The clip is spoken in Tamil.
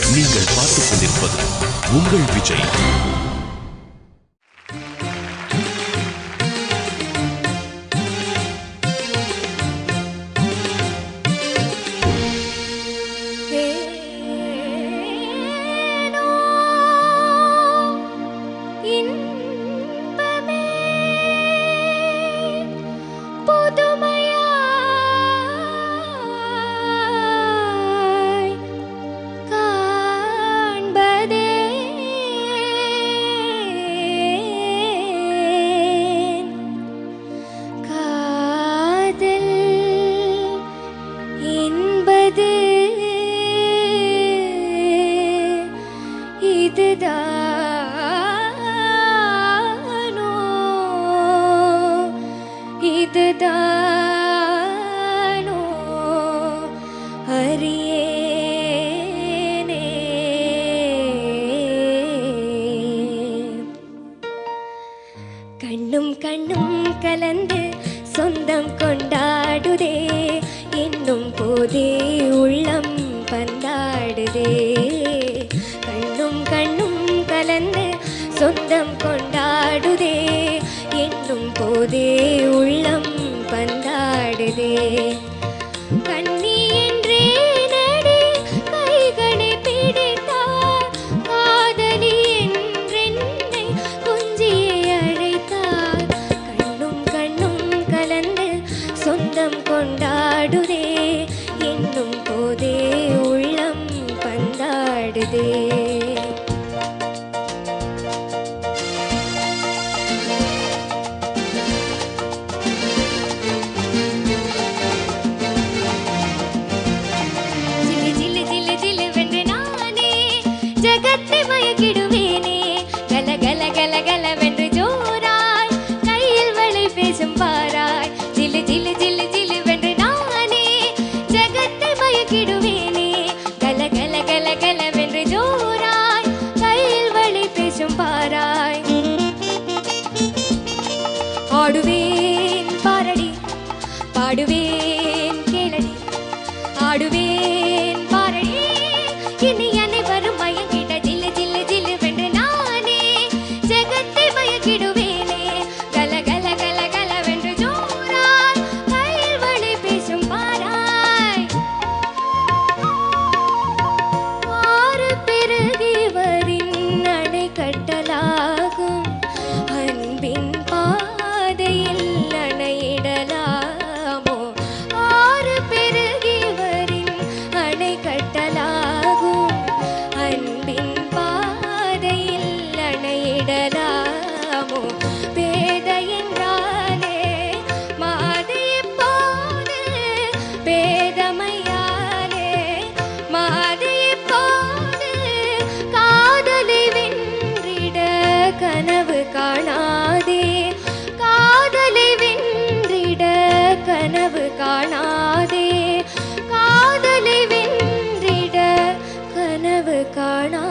நீங்கள் பார்த்துக் கொண்டிருப்பது உங்கள் விஜய். கண்ணும் கண்ணும் கலந்து சொந்தம் கொண்டாடுதே, என்னும் போதே உள்ளம் பந்தாடுதே. கண்ணும் கண்ணும் கலந்து சொந்தம் கொண்டாடுதே, என்னும் போதே உள்ளம் பந்தாடுதே. கண்ணி என்றே நடி கைகளை பிடித்தார், காதலி என்றென்னை கொஞ்சியை அழைத்தார். கண்ணும் கண்ணும் கலந்து சொந்தம் கொண்டாடுதே, என்னும் போதே உள்ளம் பந்தாடுதே. ஜகத்தை மயக்கிடுவேனே, கல கல கல கலவென்று ஜோராய் கையில் வளை பேசும் பாராய். ஜிலு ஜிலு ஜிலு ஜிலு வென்று நானே ஜகத்தை மயக்கிடுவேனே, கல கல கல கலவென்று ஜோராய் கையில் வளை பேசும் பாராய். ஆடுவேன் பாரடி பாடுவேன் கேளடி, ஆடுவேன் பாரடி இனி அனைவரும் மயங்கிட. ஜில்லு ஜில்லு ஜில்லு வென்று நானே ஜெகத்தை மயக்கிடுவேனே, கல கல கல கல வென்று ஜோராய் கையில் வளை பேசும் பாராய். ஆறு பிறகிவரின் அணை கட்டலாகும், அன்பின் பாதையில் அணையிடலாமோ. ஆறு பிறகிவரின் அணை கட்டலாகும், அன்பின் பாதையில் அணையிடலாமோ. பேத என்றாலே மாது இப்போது, பேதமையாலே மாது இப்போது. காதலை வென்றிட கனவு காணாதே, காதலை வென்றிட கனவு காணாதே, காதலை வென்றிட கனவு காணா.